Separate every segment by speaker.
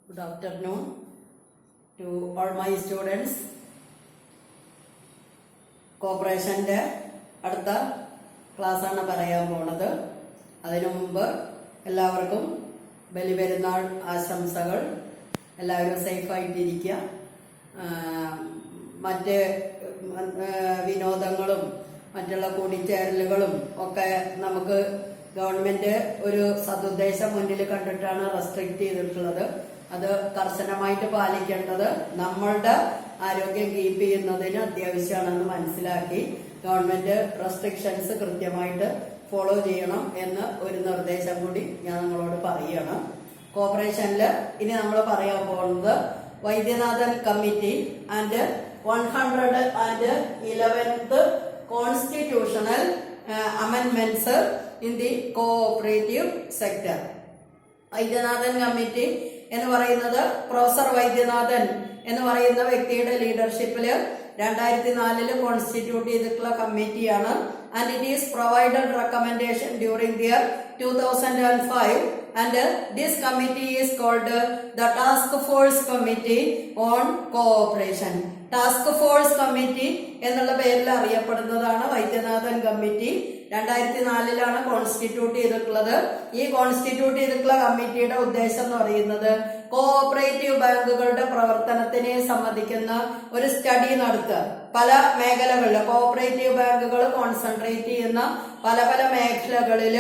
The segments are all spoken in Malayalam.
Speaker 1: Good afternoon to all my students. കോർപ്പറേഷൻ്റെ അടുത്ത ക്ലാസ്സാണ് പറയാൻ പോണത്. അതിനു മുമ്പ് എല്ലാവർക്കും ബലിപെരുന്നാൾ ആശംസകൾ. എല്ലാവരും സേഫായിട്ടിരിക്കുക. മറ്റ് വിനോദങ്ങളും മറ്റുള്ള കൂടിച്ചേരലുകളും ഒക്കെ നമുക്ക് ഗവൺമെന്റ് ഒരു സതുദ്ദേശം മുന്നിൽ കണ്ടിട്ടാണ് റെസ്ട്രിക്ട് ചെയ്തിട്ടുള്ളത്. അത് കർശനമായിട്ട് പാലിക്കേണ്ടത് നമ്മളുടെ ആരോഗ്യം കീപ്പ് ചെയ്യുന്നതിന് അത്യാവശ്യമാണെന്ന് മനസ്സിലാക്കി ഗവൺമെന്റ് റെസ്ട്രിക്ഷൻസ് കൃത്യമായിട്ട് ഫോളോ ചെയ്യണം എന്ന് ഒരു നിർദ്ദേശം കൂടി ഞാൻ നിങ്ങളോട് പറയണം. കോർപ്പറേഷനിൽ ഇനി നമ്മൾ പറയാൻ പോകുന്നത് Vaidyanathan committee and 111th constitutional അമെൻമെന്റ്സ് in the cooperative sector. Vaidyanathan committee എന്ന് പറയുന്നത് പ്രൊഫസർ വൈദ്യനാഥൻ എന്ന് പറയുന്ന വ്യക്തിയുടെ ലീഡർഷിപ്പില് 2004 കോൺസ്റ്റിറ്റ്യൂട്ട് ചെയ്തിട്ടുള്ള കമ്മിറ്റിയാണ്. And it is provided recommendation during the year 2005 and this committee is called the Task Force Committee on Cooperation. Task force committee എന്നുള്ള പേരിൽ അറിയപ്പെടുന്നതാണ് വൈദ്യനാഥൻ കമ്മിറ്റി. 2004 കോൺസ്റ്റിറ്റ്യൂട്ട് ചെയ്തിട്ടുള്ളത്. ഈ കോൺസ്റ്റിറ്റ്യൂട്ട് ചെയ്തിട്ടുള്ള കമ്മിറ്റിയുടെ ഉദ്ദേശം എന്ന് പറയുന്നത് കോഓപ്പറേറ്റീവ് ബാങ്കുകളുടെ പ്രവർത്തനത്തിനെ സംബന്ധിക്കുന്ന ഒരു സ്റ്റഡി നടത്തുക. പല മേഖലകളിൽ കോഓപ്പറേറ്റീവ് ബാങ്കുകൾ കോൺസെൻട്രേറ്റ് ചെയ്യുന്ന പല പല മേഖലകളിൽ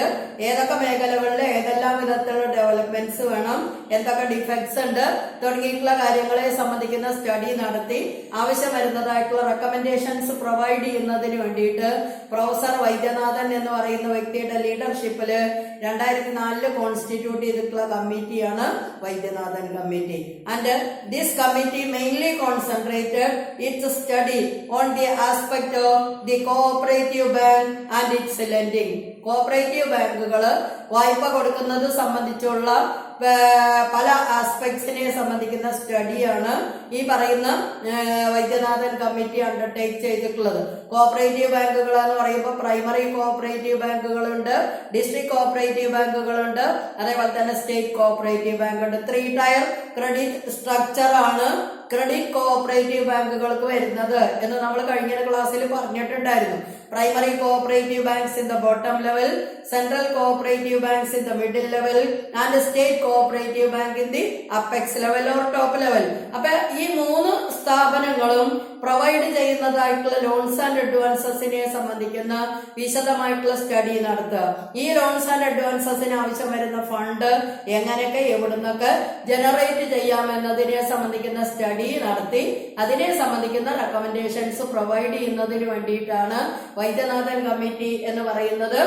Speaker 1: ഏതൊക്കെ മേഖലകളിൽ ഏതെല്ലാം വിധത്തിലുള്ള ഡെവലപ്മെന്റ്സ് വേണം, എന്തൊക്കെ ഡിഫക്ട്സ് ഉണ്ട് തുടങ്ങിയിട്ടുള്ള കാര്യങ്ങളെ സംബന്ധിക്കുന്ന സ്റ്റഡി നടത്തി ആവശ്യം വരുന്നതായിട്ടുള്ള റെക്കമെൻഡേഷൻസ് പ്രൊവൈഡ് ചെയ്യുന്നതിന് വേണ്ടിയിട്ട് പ്രൊഫസർ വൈദ്യനാഥൻ എന്ന് പറയുന്ന വ്യക്തിയുടെ ലീഡർഷിപ്പില് 2004 കോൺസ്റ്റിറ്റ്യൂട്ട് ചെയ്തിട്ടുള്ള കമ്മിറ്റിയാണ് Vaidyanathan committee. And this committee mainly concentrated it's study on the aspect of the cooperative bank and it's lending. Cooperative ബാങ്കുകൾ വായ്പ കൊടുക്കുന്നത് സംബന്ധിച്ചുള്ള പല ആസ്പെക്ട്സിനെ സംബന്ധിക്കുന്ന സ്റ്റഡിയാണ് ഈ പറയുന്ന വൈദ്യനാഥൻ കമ്മിറ്റി അണ്ടർടേക്ക് ചെയ്തിട്ടുള്ളത്. കോഓപ്പറേറ്റീവ് ബാങ്കുകൾ എന്ന് പറയുമ്പോൾ പ്രൈമറി കോഓപ്പറേറ്റീവ് ബാങ്കുകളുണ്ട്, ഡിസ്ട്രിക്ട് കോഓപ്പറേറ്റീവ് ബാങ്കുകളുണ്ട്, അതേപോലെ തന്നെ സ്റ്റേറ്റ് കോഓപ്പറേറ്റീവ് ബാങ്ക് ഉണ്ട്. 3 ടയർ ക്രെഡിറ്റ് സ്ട്രക്ചർ ആണ് ക്രെഡിറ്റ് കോഓപ്പറേറ്റീവ് ബാങ്കുകൾക്ക് വരുന്നത് എന്ന് നമ്മൾ കഴിഞ്ഞ ക്ലാസ്സിൽ പറഞ്ഞിട്ടുണ്ടായിരുന്നു. Primary cooperative banks in the bottom level, central cooperative banks in the middle level and state cooperative bank in the apex level or top level. അപ്പൊ ഈ 3 സ്ഥാപനങ്ങളും പ്രൊവൈഡ് ചെയ്യുന്നതായിട്ടുള്ള ലോൺസ് ആൻഡ് അഡ്വാൻസസിനെ സംബന്ധിക്കുന്ന വിശദമായിട്ടുള്ള സ്റ്റഡി നടത്തുക. ഈ ലോൺസ് ആൻഡ് അഡ്വാൻസസിന് ആവശ്യം വരുന്ന ഫണ്ട് എങ്ങനെയൊക്കെ എവിടുന്നൊക്കെ ജനറേറ്റ് ചെയ്യാമെന്നതിനെ സംബന്ധിക്കുന്ന സ്റ്റഡി നടത്തി അതിനെ സംബന്ധിക്കുന്ന റെക്കമെൻഡേഷൻസ് പ്രൊവൈഡ് ചെയ്യുന്നതിന് വേണ്ടിയിട്ടാണ് വൈദ്യനാഥൻ കമ്മിറ്റി എന്ന് പറയുന്നത്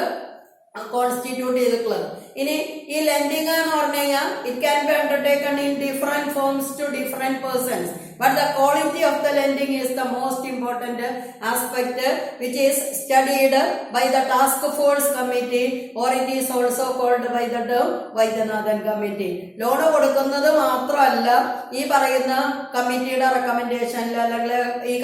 Speaker 1: കോൺസ്റ്റിറ്റ്യൂട്ട് ചെയ്തിട്ടുള്ളത്. ഇനി ഈ ലെൻഡിങ് എന്ന് പറഞ്ഞു കഴിഞ്ഞാൽ it can be undertaken in different forms to different persons. But the quality of the lending is the most important aspect which is studied by the task force committee or it is also called by the term Vaidyanathan committee. Loan കൊടുക്കുന്നത് മാത്രമല്ല ഈ പറയുന്ന കമ്മിറ്റിയുടെ റെക്കമെൻഡേഷനിൽ അല്ലെങ്കിൽ ഈ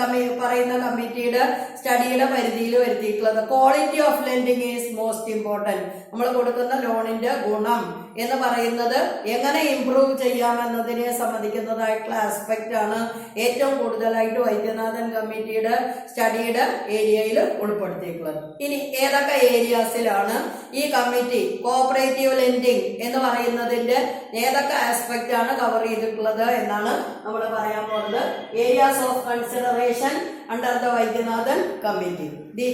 Speaker 1: പറയുന്ന കമ്മിറ്റിയുടെ സ്റ്റഡിയുടെ പരിധിയിൽ വരുത്തിയിട്ടുള്ളത്. Quality of lending is most important. നമ്മൾ കൊടുക്കുന്ന ലോണിന്റെ ഗുണം എന്ന് പറയുന്നത് എങ്ങനെ ഇംപ്രൂവ് ചെയ്യാമെന്നതിനെ സംബന്ധിക്കുന്നതായിട്ടുള്ള ആസ്പെക്ട് ആണ് ഏറ്റവും കൂടുതലായിട്ട് വൈദ്യനാഥൻ കമ്മിറ്റിയുടെ സ്റ്റഡിയുടെ ഏരിയയിൽ ഉൾപ്പെടുത്തിയിട്ടുള്ളത്. ഇനി ഏതൊക്കെ ഏരിയാസിലാണ് ഈ കമ്മിറ്റി കോഓപ്പറേറ്റീവ് ലെൻഡിങ് എന്ന് പറയുന്നതിന്റെ ഏതൊക്കെ ആസ്പെക്ട് ആണ് കവർ ചെയ്തിട്ടുള്ളത് എന്നാണ് നമ്മൾ പറയാൻ പോകുന്നത്. Areas of consideration under the Vaidyanathan committee. The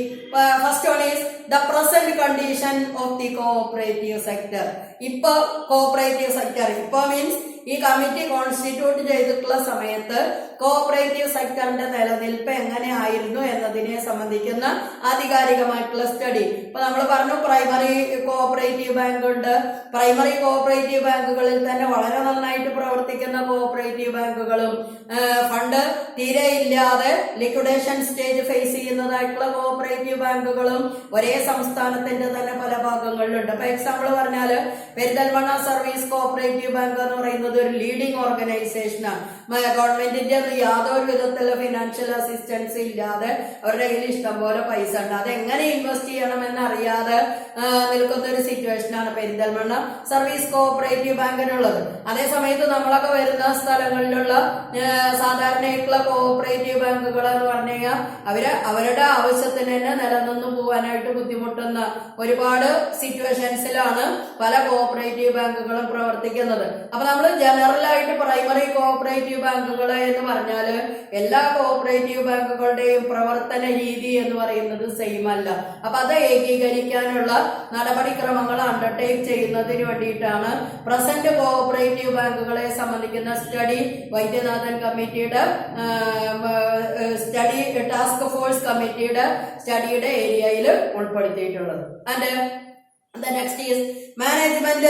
Speaker 1: first one is the present condition of the cooperative sector. ഇപ്പൊ കോഓപ്പറേറ്റീവ് സെക്ടർ ഇപ്പൊ മീൻസ് ഈ കമ്മിറ്റി കോൺസ്റ്റിറ്റ്യൂട്ട് ചെയ്തിട്ടുള്ള സമയത്ത് കോഓപ്പറേറ്റീവ് സെക്ടറിന്റെ നിലനിൽപ്പ് എങ്ങനെ ആയിരുന്നു എന്നതിനെ സംബന്ധിക്കുന്ന ആധികാരികമായിട്ടുള്ള സ്റ്റഡി. ഇപ്പൊ നമ്മൾ പറഞ്ഞു പ്രൈമറി കോഓപ്പറേറ്റീവ് ബാങ്ക് ഉണ്ട്. പ്രൈമറി കോഓപ്പറേറ്റീവ് ബാങ്കുകളിൽ തന്നെ വളരെ നന്നായിട്ട് പ്രവർത്തിക്കുന്ന കോഓപ്പറേറ്റീവ് ബാങ്കുകളും ഫണ്ട് തീരെ ഇല്ലാതെ ലിക്വിഡേഷൻ സ്റ്റേജ് ഫേസ് ചെയ്യുന്നതായിട്ടുള്ള കോഓപ്പറേറ്റീവ് ബാങ്കുകളും ഒരേ സംസ്ഥാനത്തിന്റെ തന്നെ പല ഭാഗങ്ങളിലുണ്ട്. ഇപ്പൊ എക്സാമ്പിൾ പറഞ്ഞാല് പെരിന്തൽമണ്ണ സർവീസ് കോഓപ്പറേറ്റീവ് ബാങ്ക് എന്ന് പറയുന്നത് ഒരു ലീഡിംഗ് ഓർഗനൈസേഷനാണ്. ഗവൺമെന്റിന്റെ ഒന്നും യാതൊരു വിധത്തിലുള്ള ഫിനാൻഷ്യൽ അസിസ്റ്റൻസ് ഇല്ലാതെ അവരുടെ കയ്യിൽ ഇഷ്ടം പോലെ പൈസ ഉണ്ട്. അതെങ്ങനെ ഇൻവെസ്റ്റ് ചെയ്യണമെന്ന് അറിയാതെ നിൽക്കുന്ന ഒരു സിറ്റുവേഷനാണ് പെരിന്തൽമണ്ണ സർവീസ് കോഓപ്പറേറ്റീവ് ബാങ്കിനുള്ളത്. അതേ സമയത്ത് നമ്മളൊക്കെ വരുന്ന സ്ഥലങ്ങളിലുള്ള സാധാരണയായിട്ടുള്ള കോഓപ്പറേറ്റീവ് ബാങ്കുകൾ എന്ന് പറഞ്ഞു കഴിഞ്ഞാൽ അവരുടെ ആവശ്യത്തിന് തന്നെ നിലനിന്ന് പോകാനായിട്ട് ബുദ്ധിമുട്ടുന്ന ഒരുപാട് സിറ്റുവേഷൻസിലാണ് പല കോഓപ്പറേറ്റീവ് ബാങ്കുകളും പ്രവർത്തിക്കുന്നത്. അപ്പൊ നമ്മൾ ജനറൽ ആയിട്ട് പ്രൈമറി കോഓപ്പറേറ്റീവ് ബാങ്കുകൾ എന്ന് പറഞ്ഞാല് എല്ലാ കോഓപ്പറേറ്റീവ് ബാങ്കുകളുടെയും പ്രവർത്തന രീതി എന്ന് പറയുന്നത് സെയിം അല്ല. അപ്പൊ അത് ഏകീകരിക്കാനുള്ള നടപടിക്രമങ്ങൾ അണ്ടർടേക്ക് ചെയ്യുന്നതിന് വേണ്ടിയിട്ടാണ് പ്രസന്റ് കോഓപ്പറേറ്റീവ് ബാങ്കുകളെ സംബന്ധിക്കുന്ന സ്റ്റഡി വൈദ്യനാഥൻ കമ്മിറ്റിയുടെ സ്റ്റഡി ടാസ്ക് ഫോഴ്സ് കമ്മിറ്റിയുടെ സ്റ്റഡിയുടെ ഏരിയയിൽ ഉൾപ്പെടുത്തിയിട്ടുള്ളത്. And the next is management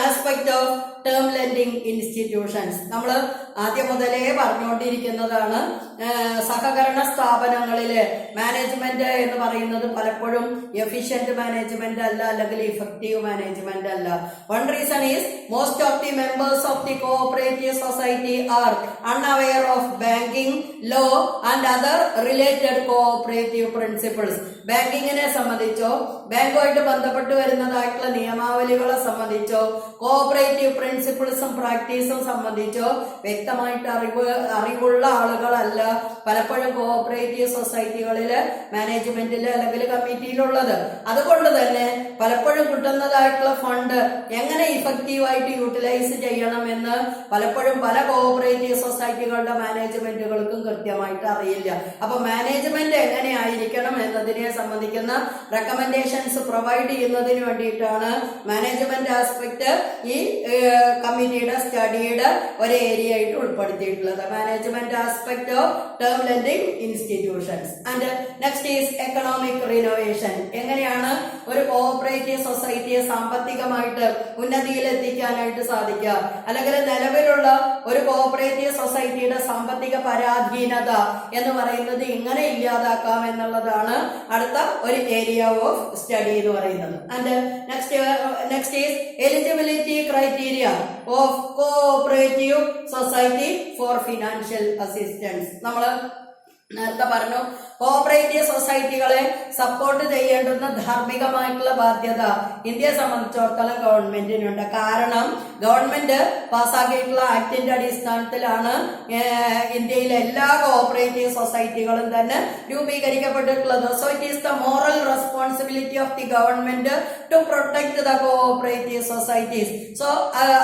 Speaker 1: aspect of term lending institutions. നമ്മൾ ആദ്യം മുതലേ പറഞ്ഞുകൊണ്ടിരിക്കുന്നതാണ് സഹകരണ സ്ഥാപനങ്ങളിലെ മാനേജ്മെന്റ് എന്ന് പറയുന്നത് പലപ്പോഴും എഫിഷ്യന്റ് മാനേജ്മെന്റ് അല്ല, അല്ലെങ്കിൽ ഇഫക്റ്റീവ് മാനേജ്മെന്റ് അല്ല. One reason is most of the members of the cooperative society are unaware of banking law and other related cooperative principles. ബാങ്കിങ്ങിനെ സംബന്ധിച്ചോ ബാങ്കുമായിട്ട് ബന്ധപ്പെട്ട് വരുന്നതായിട്ടുള്ള നിയമാവലികളെ സംബന്ധിച്ചോ കോഓപ്പറേറ്റീവ് പ്രിൻസിപ്പിൾസും പ്രാക്ടീസും സംബന്ധിച്ചോ വ്യക്തമായിട്ട് അറിവുള്ള ആളുകളല്ല പലപ്പോഴും കോഓപ്പറേറ്റീവ് സൊസൈറ്റികളിലെ മാനേജ്മെന്റിൽ അല്ലെങ്കിൽ കമ്മിറ്റിയിലുള്ളത്. അതുകൊണ്ട് തന്നെ പലപ്പോഴും കിട്ടുന്നതായിട്ടുള്ള ഫണ്ട് എങ്ങനെ ഇഫക്റ്റീവായിട്ട് യൂട്ടിലൈസ് ചെയ്യണമെന്ന് പലപ്പോഴും പല കോഓപ്പറേറ്റീവ് സൊസൈറ്റികളുടെ മാനേജ്മെന്റുകൾക്കും കൃത്യമായിട്ട് അറിയില്ല. അപ്പൊ മാനേജ്മെന്റ് എങ്ങനെയായിരിക്കണം എന്നതിനെ സംബന്ധിക്കുന്ന റെക്കമെൻഡേഷൻസ് പ്രൊവൈഡ് ചെയ്യുന്നതിന് വേണ്ടിയിട്ടാണ് മാനേജ്മെന്റ് ആസ്പെക്ട് ഈ കമ്മിറ്റിയുടെ സ്റ്റഡിയുടെ ഒരു ഏരിയ ആയിട്ട് ഉൾപ്പെടുത്തിയിട്ടുള്ളത്. Management aspect of term lending institutions. And next is economic renovation. എങ്ങനെയാണ് ഒരു കോഓപ്പറേറ്റീവ് സൊസൈറ്റിയെ സാമ്പത്തികമായിട്ട് ഉന്നതിയിൽ എത്തിക്കാനായിട്ട് സാധിക്കുക, അല്ലെങ്കിൽ നിലവിലുള്ള ഒരു കോഓപ്പറേറ്റീവ് സൊസൈറ്റിയുടെ സാമ്പത്തിക പരാധീനത എന്ന് പറയുന്നത് ഇങ്ങനെ ഇല്ലാതാക്കാം എന്നുള്ളതാണ് അടുത്ത ഒരു ഏരിയ ഓഫ് സ്റ്റഡി എന്ന് പറയുന്നത്. And next is eligibility criteria of cooperative society for financial assistance. നമ്മൾ നേരത്തെ പറഞ്ഞു കോഓപ്പറേറ്റീവ് സൊസൈറ്റികളെ സപ്പോർട്ട് ചെയ്യേണ്ടുന്ന ധാർമ്മികമായിട്ടുള്ള ബാധ്യത ഇന്ത്യയെ സംബന്ധിച്ചിടത്തോളം ഗവൺമെന്റിനുണ്ട്. കാരണം ഗവൺമെന്റ് പാസ്സാക്കിയിട്ടുള്ള ആക്ടിന്റെ അടിസ്ഥാനത്തിലാണ് ഇന്ത്യയിലെ എല്ലാ കോഓപ്പറേറ്റീവ് സൊസൈറ്റികളും തന്നെ രൂപീകരിക്കപ്പെട്ടിട്ടുള്ളത്. So it is the moral responsibility of the government to protect the cooperative societies. So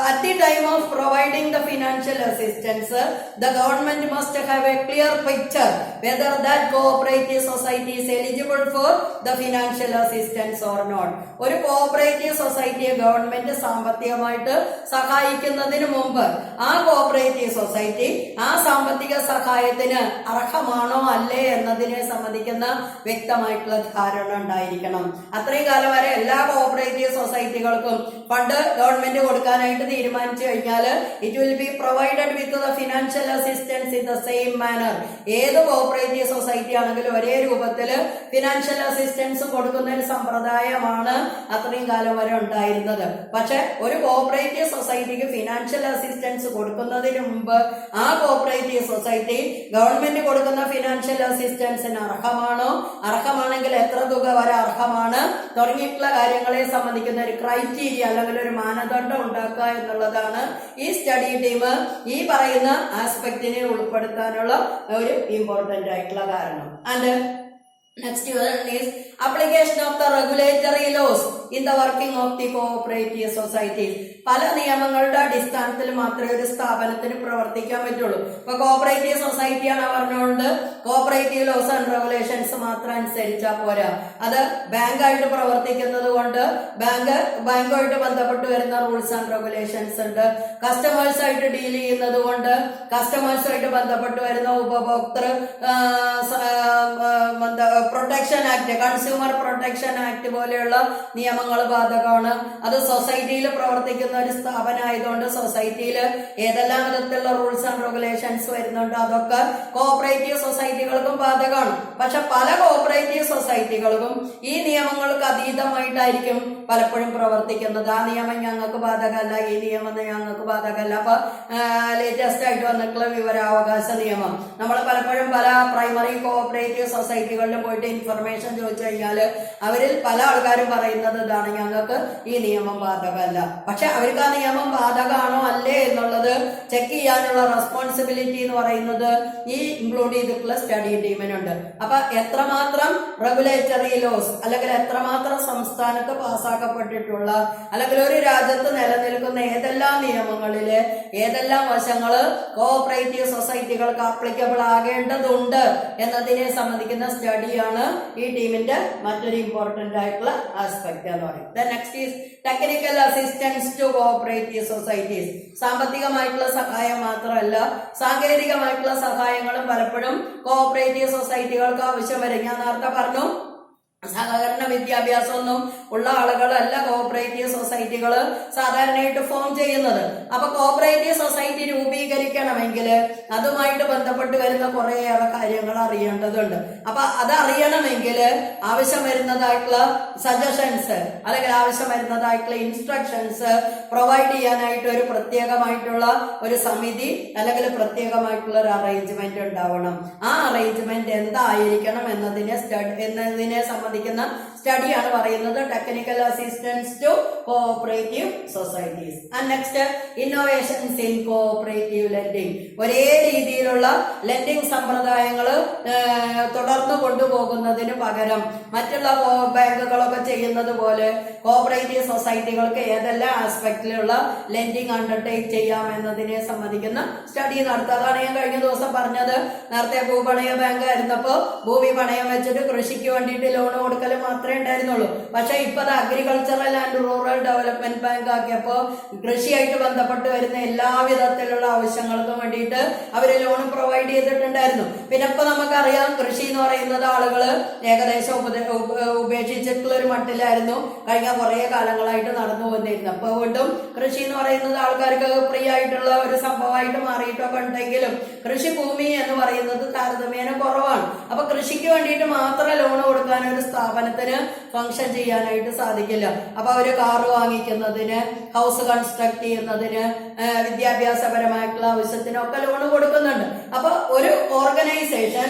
Speaker 1: at the time of providing the financial assistance the government must have a clear picture whether that cooperative society is eligible for the financial assistance or not. ഒരു കോഓപ്പറേറ്റീവ് സൊസൈറ്റിയെ ഗവൺമെന്റ് സാമ്പത്തികമായിട്ട് സഹായിക്കുന്നതിന് മുമ്പ് ആ കോഓപ്പറേറ്റീവ് സൊസൈറ്റി ആ സാമ്പത്തിക സഹായത്തിന് അർഹമാണോ അല്ലേ എന്നതിനെ സംബന്ധിക്കുന്ന വ്യക്തമായിട്ടുള്ള ധാരണ ഉണ്ടായിരിക്കണം. അത്രയും കാലം വരെ എല്ലാ കോഓപ്പറേറ്റീവ് സൊസൈറ്റികൾക്കും ഫണ്ട് ഗവൺമെന്റ് കൊടുക്കാനായിട്ട് തീരുമാനിച്ചു കഴിഞ്ഞാൽ it will be provided with the financial assistance in the same manor. ഏത് കോഓപ്പറേറ്റീവ് സൊസൈറ്റി ആണെങ്കിലും ഒരേ രൂപത്തിൽ ഫിനാൻഷ്യൽ അസിസ്റ്റൻസ് കൊടുക്കുന്ന ഒരു സമ്പ്രദായമാണ് അത്രയും കാലം വരെ ഉണ്ടായിരുന്നത്. പക്ഷെ ഒരു കോഓപ്പറേറ്റീവ് സൊസൈറ്റിക്ക് ഫിനാൻഷ്യൽ അസിസ്റ്റൻസ് കൊടുക്കുന്നതിന് മുമ്പ് ആ കോഓപ്പറേറ്റീവ് സൊസൈറ്റി ഗവൺമെന്റ് കൊടുക്കുന്ന ഫിനാൻഷ്യൽ അസിസ്റ്റൻസിന് അർഹമാണോ, അർഹമാണെങ്കിൽ എത്ര തുക വരെ അർഹമാണ് തുടങ്ങിയിട്ടുള്ള കാര്യങ്ങളെ സംബന്ധിക്കുന്ന ഒരു ക്രൈറ്റീരിയ അല്ലെങ്കിൽ ഒരു മാനദണ്ഡം ഉണ്ടാക്കുക എന്നുള്ളതാണ് ഈ സ്റ്റഡി ടീം ഈ പറയുന്ന ആസ്പെക്റ്റിനെ ഉൾപ്പെടുത്താനുള്ള ഒരു ഇമ്പോർട്ടന്റ് ആയിട്ടുള്ള കാരണം. And next is application of the regulatory laws in the working of the cooperative societies. പല നിയമങ്ങളുടെ അടിസ്ഥാനത്തിൽ മാത്രമേ ഒരു സ്ഥാപനത്തിന് പ്രവർത്തിക്കാൻ പറ്റുള്ളൂ. ഇപ്പൊ കോഓപ്പറേറ്റീവ് സൊസൈറ്റിയാണ് പറഞ്ഞുകൊണ്ട് കോഓപ്പറേറ്റീവ് ലോസ് ആൻഡ് റെഗുലേഷൻസ് മാത്രം അനുസരിച്ചാൽ പോരാ. അത് ബാങ്കായിട്ട് പ്രവർത്തിക്കുന്നത് കൊണ്ട് ബാങ്കുമായിട്ട് ബന്ധപ്പെട്ട് വരുന്ന റൂൾസ് ആൻഡ് റെഗുലേഷൻസ് ഉണ്ട്. കസ്റ്റമേഴ്സ് ആയിട്ട് ഡീൽ ചെയ്യുന്നത് കൊണ്ട് കസ്റ്റമേഴ്സുമായിട്ട് ബന്ധപ്പെട്ട് വരുന്ന ഉപഭോക്തൃ protection act, consumer protection act പോലെയുള്ള നിയമ നിയമങ്ങൾ ബാധകമാണ്. അത് സൊസൈറ്റിയിൽ പ്രവർത്തിക്കുന്ന ഒരു സ്ഥാപനമായതുകൊണ്ട് സൊസൈറ്റിയിൽ ഏതെല്ലാം വിധത്തിലുള്ള റൂൾസ് ആൻഡ് റെഗുലേഷൻസ് വരുന്നുണ്ടോ അതൊക്കെ കോഓപ്പറേറ്റീവ് സൊസൈറ്റികൾക്കും ബാധകമാണ്. പക്ഷെ പല കോഓപ്പറേറ്റീവ് സൊസൈറ്റികൾക്കും ഈ നിയമങ്ങൾക്ക് അതീതമായിട്ടായിരിക്കും പലപ്പോഴും പ്രവർത്തിക്കുന്നത്. ആ നിയമം ഞങ്ങൾക്ക് ബാധകമല്ല, ഈ നിയമം ഞങ്ങൾക്ക് ബാധകമല്ല. അപ്പൊ ലേറ്റസ്റ്റ് ആയിട്ട് വന്നിട്ടുള്ള വിവരാവകാശ നിയമം നമ്മൾ പലപ്പോഴും പല പ്രൈമറി കോഓപ്പറേറ്റീവ് സൊസൈറ്റികളിലും പോയിട്ട് ഇൻഫർമേഷൻ ചോദിച്ചു കഴിഞ്ഞാൽ അവരിൽ പല ആൾക്കാരും പറയുന്നത് ഇതാണ്, ഞങ്ങൾക്ക് ഈ നിയമം ബാധകമല്ല. പക്ഷെ അവർക്ക് ആ നിയമം ബാധകമാണോ അല്ലേ എന്നുള്ളത് ചെക്ക് ചെയ്യാനുള്ള റെസ്പോൺസിബിലിറ്റി എന്ന് പറയുന്നത് ഈ ഇൻക്ലൂഡ് ചെയ്തിട്ടുള്ള സ്റ്റഡി ടീമിനുണ്ട്. അപ്പൊ എത്രമാത്രം റെഗുലേറ്ററി ലോസ് അല്ലെങ്കിൽ എത്രമാത്രം സംസ്ഥാനത്ത് പാസ്സാക്കപ്പെട്ടിട്ടുള്ള അല്ലെങ്കിൽ ഒരു രാജ്യത്ത് നിലനിൽക്കുന്ന ഏതെല്ലാം നിയമങ്ങളില് ഏതെല്ലാം വശങ്ങള് കോഓപ്പറേറ്റീവ് സൊസൈറ്റികൾക്ക് ആപ്ലിക്കബിൾ ആകേണ്ടതുണ്ട് എന്നതിനെ സംബന്ധിക്കുന്ന സ്റ്റഡിയാണ് ഈ ടീമിന്റെ മറ്റൊരു ഇമ്പോർട്ടന്റ് ആയിട്ടുള്ള ആസ്പെക്ട് എന്ന് പറയുന്നത്. Next is technical assistance to cooperative societies. സാമ്പത്തികമായിട്ടുള്ള സഹായം മാത്രമല്ല, സാങ്കേതികമായിട്ടുള്ള സഹായങ്ങളും പലപ്പോഴും കോഓപ്പറേറ്റീവ് സൊസൈറ്റികൾക്ക് ആവശ്യം വരും. ഞാൻ നേരത്തെ പറഞ്ഞു സഹകരണ വിദ്യാഭ്യാസമൊന്നും ഉള്ള ആളുകളല്ല കോഓപ്പറേറ്റീവ് സൊസൈറ്റികൾ സാധാരണയായിട്ട് ഫോം ചെയ്യുന്നത്. അപ്പൊ കോഓപ്പറേറ്റീവ് സൊസൈറ്റി രൂപീകരിക്കണമെങ്കിൽ അതുമായിട്ട് ബന്ധപ്പെട്ട് വരുന്ന കുറേയേറെ കാര്യങ്ങൾ അറിയേണ്ടതുണ്ട്. അപ്പൊ അതറിയണമെങ്കിൽ ആവശ്യം വരുന്നതായിട്ടുള്ള സജഷൻസ് അല്ലെങ്കിൽ ആവശ്യം വരുന്നതായിട്ടുള്ള ഇൻസ്ട്രക്ഷൻസ് പ്രൊവൈഡ് ചെയ്യാനായിട്ട് ഒരു പ്രത്യേകമായിട്ടുള്ള ഒരു സമിതി അല്ലെങ്കിൽ പ്രത്യേകമായിട്ടുള്ള ഒരു അറേഞ്ച്മെന്റ് ഉണ്ടാവണം. ആ അറേഞ്ച്മെന്റ് എന്തായിരിക്കണം എന്നതിനെ സംബന്ധിക്കുന്ന സ്റ്റഡിയാണ് പറയുന്നത് technical assistance to cooperative societies. And next innovations in cooperative lending. ഒരേ രീതിയിലുള്ള ലെൻഡിങ് സമ്പ്രദായങ്ങൾ തുടർന്നു കൊണ്ടുപോകുന്നതിന് പകരം മറ്റുള്ള ബാങ്കുകളൊക്കെ ചെയ്യുന്നത് പോലെ കോഓപ്പറേറ്റീവ് സൊസൈറ്റികൾക്ക് ഏതെല്ലാം ആസ്പെക്റ്റിലുള്ള ലെൻഡിങ് അണ്ടർടേക്ക് ചെയ്യാം എന്നതിനെ സംബന്ധിക്കുന്ന സ്റ്റഡി നടത്തുക. അതാണ് ഞാൻ കഴിഞ്ഞ ദിവസം പറഞ്ഞത്. നേരത്തെ ഭൂപണയ ബാങ്ക് ആയിരുന്നപ്പോ ഭൂമി പണയം വെച്ചിട്ട് കൃഷിക്ക് വേണ്ടിയിട്ട് ലോൺ കൊടുക്കൽ മാത്രമേ ഉണ്ടായിരുന്നുള്ളൂ. പക്ഷെ ഇപ്പൊ അത് agricultural and rural development bank ആക്കിയപ്പോ കൃഷിയായിട്ട് ബന്ധപ്പെട്ട് വരുന്ന എല്ലാ വിധത്തിലുള്ള ആവശ്യങ്ങൾക്കും വേണ്ടിയിട്ട് അവര് ലോൺ പ്രൊവൈഡ് ചെയ്തിട്ടുണ്ടായിരുന്നു. പിന്നെ ഇപ്പൊ നമുക്കറിയാം കൃഷി എന്ന് പറയുന്നത് ആളുകള് ഏകദേശം ഉപേക്ഷിച്ചിട്ടുള്ള ഒരു മട്ടിലായിരുന്നു കഴിഞ്ഞ കുറെ കാലങ്ങളായിട്ട് നടന്നു വന്നിരുന്നത്. അപ്പൊ വീണ്ടും കൃഷി എന്ന് പറയുന്നത് ആൾക്കാർക്ക് ഫ്രീ ആയിട്ടുള്ള ഒരു സംഭവമായിട്ട് മാറിയിട്ടൊക്കെ ഉണ്ടെങ്കിലും കൃഷിഭൂമി എന്ന് പറയുന്നത് താരതമ്യേന കുറവാണ്. അപ്പൊ കൃഷിക്ക് വേണ്ടിയിട്ട് മാത്രം ലോൺ കൊടുക്കാൻ ഒരു സ്ഥാപനത്തിന് ഫംഗ്ഷൻ ചെയ്യാനായിട്ട് സാധിക്കില്ല. അപ്പൊ അവര് കാറ് വാങ്ങിക്കുന്നതിന്, ഹൗസ് കൺസ്ട്രക്ട് ചെയ്യുന്നതിന്, വിദ്യാഭ്യാസപരമായിട്ടുള്ള ആവശ്യത്തിനൊക്കെ ലോൺ കൊടുക്കുന്നുണ്ട്. അപ്പൊ ഒരു ഓർഗനൈസേഷൻ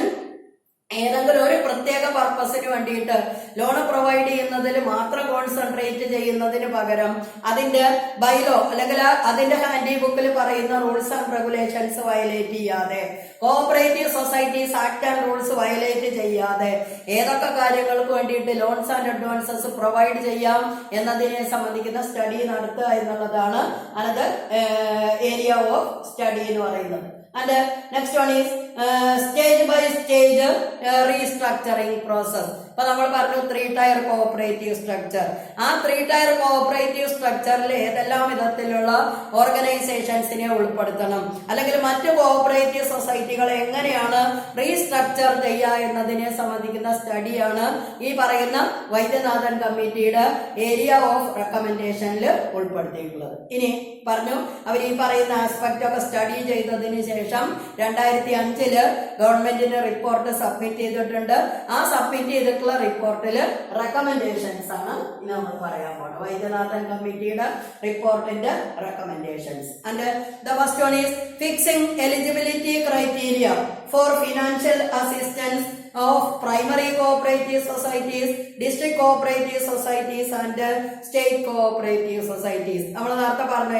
Speaker 1: ഏതെങ്കിലും ഒരു പ്രത്യേക പർപ്പസിന് വേണ്ടിയിട്ട് ലോൺ പ്രൊവൈഡ് ചെയ്യുന്നതിൽ മാത്രം കോൺസെൻട്രേറ്റ് ചെയ്യുന്നതിന് പകരം അതിന്റെ ബൈലോ അല്ലെങ്കിൽ അതിന്റെ ഹാൻഡി ബുക്കിൽ പറയുന്ന റൂൾസ് ആൻഡ് റെഗുലേഷൻസ് വയലേറ്റ് ചെയ്യാതെ, cooperative societies act and rules violate ചെയ്യാതെ ഏതൊക്കെ കാര്യങ്ങൾക്ക് വേണ്ടിയിട്ട് ലോൺസ് ആൻഡ് അഡ്വാൻസസ് പ്രൊവൈഡ് ചെയ്യാം എന്നതിനെ സംബന്ധിക്കുന്ന സ്റ്റഡി നടത്തുക എന്നുള്ളതാണ് അനദർ ഏരിയ ഓഫ് സ്റ്റഡി എന്ന് പറയുന്നത്. And next one is stage by stage restructuring process. അപ്പൊ നമ്മൾ പറഞ്ഞു 3 ടയർ കോഓപ്പറേറ്റീവ് സ്ട്രക്ചർ. ആ 3 ടയർ കോഓപ്പറേറ്റീവ് സ്ട്രക്ചറിൽ ഏതെല്ലാം വിധത്തിലുള്ള ഓർഗനൈസേഷൻസിനെ ഉൾപ്പെടുത്തണം അല്ലെങ്കിൽ മറ്റു കോഓപ്പറേറ്റീവ് സൊസൈറ്റികളെ എങ്ങനെയാണ് റീസ്ട്രക്ചർ ചെയ്യുക എന്നതിനെ സംബന്ധിക്കുന്ന സ്റ്റഡിയാണ് ഈ പറയുന്ന വൈദ്യനാഥൻ കമ്മിറ്റിയുടെ ഏരിയ ഓഫ് റെക്കമെൻഡേഷനിൽ ഉൾപ്പെടുത്തിയിട്ടുള്ളത്. ഇനി പറഞ്ഞു അവർ ഈ പറയുന്ന ആസ്പെക്ട് ഒക്കെ സ്റ്റഡി ചെയ്തതിന് ശേഷം 2005 ഗവൺമെന്റിന് റിപ്പോർട്ട് സബ്മിറ്റ് ചെയ്തിട്ടുണ്ട്. ആ സബ്മിറ്റ് ചെയ്തിട്ടുള്ള റിപ്പോർട്ടില് റെക്കമെൻഡേഷൻസ് ആണ് നമ്മൾ പറയാൻ പോകുന്നത്. വൈദ്യനാഥൻ കമ്മിറ്റിയുടെ റിപ്പോർട്ടിന്റെ recommendations. And the first one is fixing eligibility criteria four financial assistance of primary cooperative societies, district cooperative societies and state cooperative societies. നമ്മൾ നേരത്തെ പറഞ്ഞു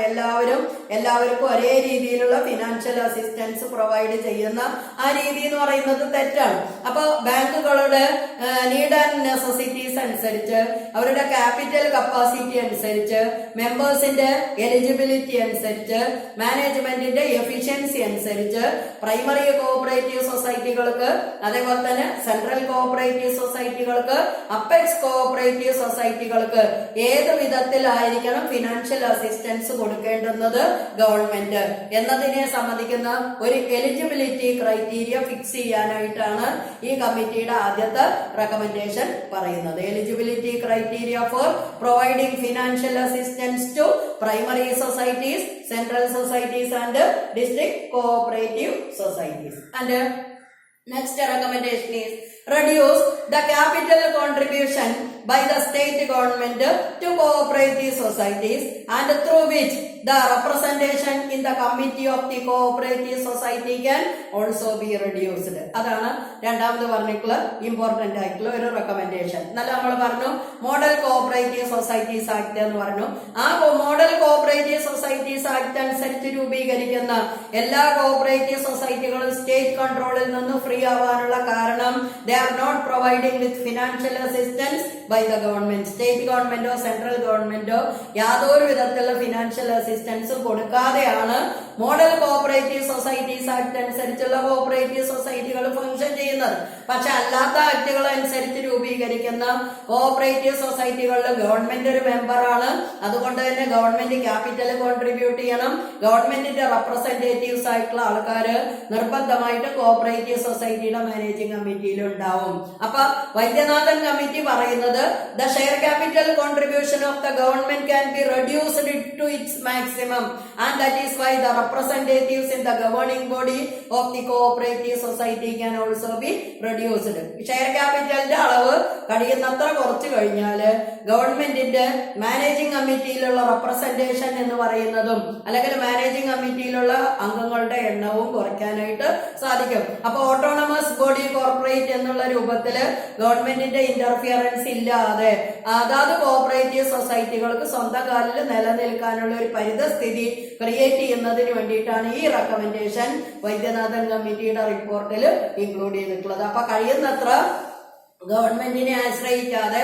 Speaker 1: എല്ലാവർക്കും ഒരേ രീതിയിലുള്ള ഫിനാൻഷ്യൽ അസിസ്റ്റൻസ് പ്രൊവൈഡ് ചെയ്യുന്ന ആ രീതി എന്ന് പറയുന്നത് തെറ്റാണ്. അപ്പൊ ബാങ്കുകളുടെ നീഡ് ആൻഡ് നെസസിറ്റീസ് അനുസരിച്ച്, അവരുടെ ക്യാപിറ്റൽ കപ്പാസിറ്റി അനുസരിച്ച്, മെമ്പേഴ്സിന്റെ എലിജിബിലിറ്റി അനുസരിച്ച്, മാനേജ്മെന്റിന്റെ എഫിഷ്യൻസി അനുസരിച്ച് പ്രൈമറി കോഓപ്പറേറ്റീവ് സൊസൈറ്റികൾക്ക് അതേപോലെ തന്നെ തന്നെ സെൻട്രൽ കോഓപ്പറേറ്റീവ് സൊസൈറ്റികൾക്ക്, അപ്പെക്സ് കോഓപ്പറേറ്റീവ് സൊസൈറ്റികൾക്ക് ഏത് വിധത്തിലായിരിക്കണം ഫിനാൻഷ്യൽ അസിസ്റ്റൻസ് കൊടുക്കേണ്ടുന്നത് ഗവൺമെന്റ് എന്നതിനെ സംബന്ധിക്കുന്ന ഒരു എലിജിബിലിറ്റി ക്രൈറ്റീരിയ ഫിക്സ് ചെയ്യാനായിട്ടാണ് ഈ കമ്മിറ്റിയുടെ ആദ്യത്തെ റെക്കമെൻഡേഷൻ പറയുന്നത്. Eligibility criteria for providing financial assistance to primary societies, central societies and district cooperative societies. And next recommendation is reduce the capital contribution by the state government to cooperative societies and through which the representation in the committee of the cooperative society can also be reduced. അതാണ് രണ്ടാമത് പറഞ്ഞിട്ടുള്ള ഇമ്പോർട്ടന്റ് ആയിട്ടുള്ള ഒരു റെക്കമെൻഡേഷൻ. എന്നാലും നമ്മൾ പറഞ്ഞു മോഡൽ കോഓപ്പറേറ്റീവ് സൊസൈറ്റീസ് ആക്ട് എന്ന് പറഞ്ഞു. ആ മോഡൽ കോഓപ്പറേറ്റീവ് സൊസൈറ്റീസ് ആക്ട് അനുസരിച്ച് രൂപീകരിക്കുന്ന എല്ലാ കോഓപ്പറേറ്റീവ് സൊസൈറ്റികളും സ്റ്റേറ്റ് കൺട്രോളിൽ നിന്ന് ഫ്രീ ആവാനുള്ള കാരണം they are not providing with financial assistance by the government. State ഗവൺമെന്റോ സെൻട്രൽ ഗവൺമെന്റോ യാതൊരു വിധത്തിലുള്ള ഫിനാൻഷ്യൽ അസിസ്റ്റൻസ് കൊടുക്കാതെയാണ് മോഡൽ കോഓപ്പറേറ്റീവ് സൊസൈറ്റീസ് ആക്ട് അനുസരിച്ചുള്ള കോഓപ്പറേറ്റീവ് സൊസൈറ്റികൾ ഫംഗ്ഷൻ ചെയ്യുന്നത്. പക്ഷെ അല്ലാത്ത ആക്ടുകൾ അനുസരിച്ച് രൂപീകരിക്കുന്ന കോഓപ്പറേറ്റീവ് സൊസൈറ്റികളിൽ ഗവൺമെന്റ് ഒരു മെമ്പറാണ്. അതുകൊണ്ട് തന്നെ ഗവൺമെന്റ് ക്യാപിറ്റൽ കോൺട്രിബ്യൂട്ട് ചെയ്യണം. ഗവൺമെന്റിന്റെ റെപ്രസെന്റേറ്റീവ്സ് ആയിട്ടുള്ള ആൾക്കാര് നിർബന്ധമായിട്ട് കോഓപ്പറേറ്റീവ് സൊസൈറ്റിയുടെ മാനേജിംഗ് കമ്മിറ്റിയിൽ ഉണ്ടാവും. അപ്പൊ വൈദ്യനാഥൻ കമ്മിറ്റി പറയുന്നത് the share capital contribution of the government can be reduced to its maximum and that is why the representatives in the governing body of the cooperative society can also be reduced. Share ക്യാപിറ്റലിന്റെ അളവ് കഴിയുന്നത്ര കുറച്ചു കഴിഞ്ഞാല് ഗവൺമെന്റിന്റെ മാനേജിംഗ് കമ്മിറ്റിയിലുള്ള റെപ്രസെന്റേഷൻ എന്ന് പറയുന്നതും അല്ലെങ്കിൽ മാനേജിംഗ് കമ്മിറ്റിയിലുള്ള അംഗങ്ങളുടെ എണ്ണവും കുറയ്ക്കാനായിട്ട് സാധിക്കും. അപ്പൊ ഓട്ടോണമസ് ബോഡി കോർപ്പറേറ്റ് എന്നുള്ള രൂപത്തില് ഗവൺമെന്റിന്റെ ഇന്റർഫിയറൻസ് ഇല്ലാതെ അതാത് കോഓപ്പറേറ്റീവ് സൊസൈറ്റികൾക്ക് സ്വന്തം കാലിൽ നിലനിൽക്കാനുള്ള ഒരു പരിതസ്ഥിതി ക്രിയേറ്റ് ചെയ്യുന്നതിന് വേണ്ടിയിട്ടാണ് ഈ റെക്കമെൻഡേഷൻ വൈദ്യനാഥൻ കമ്മിറ്റിയുടെ റിപ്പോർട്ടിൽ ഇൻക്ലൂഡ് ചെയ്തിട്ടുള്ളത്. അപ്പൊ കഴിയുന്നത്ര ഗവൺമെന്റിനെ ആശ്രയിക്കാതെ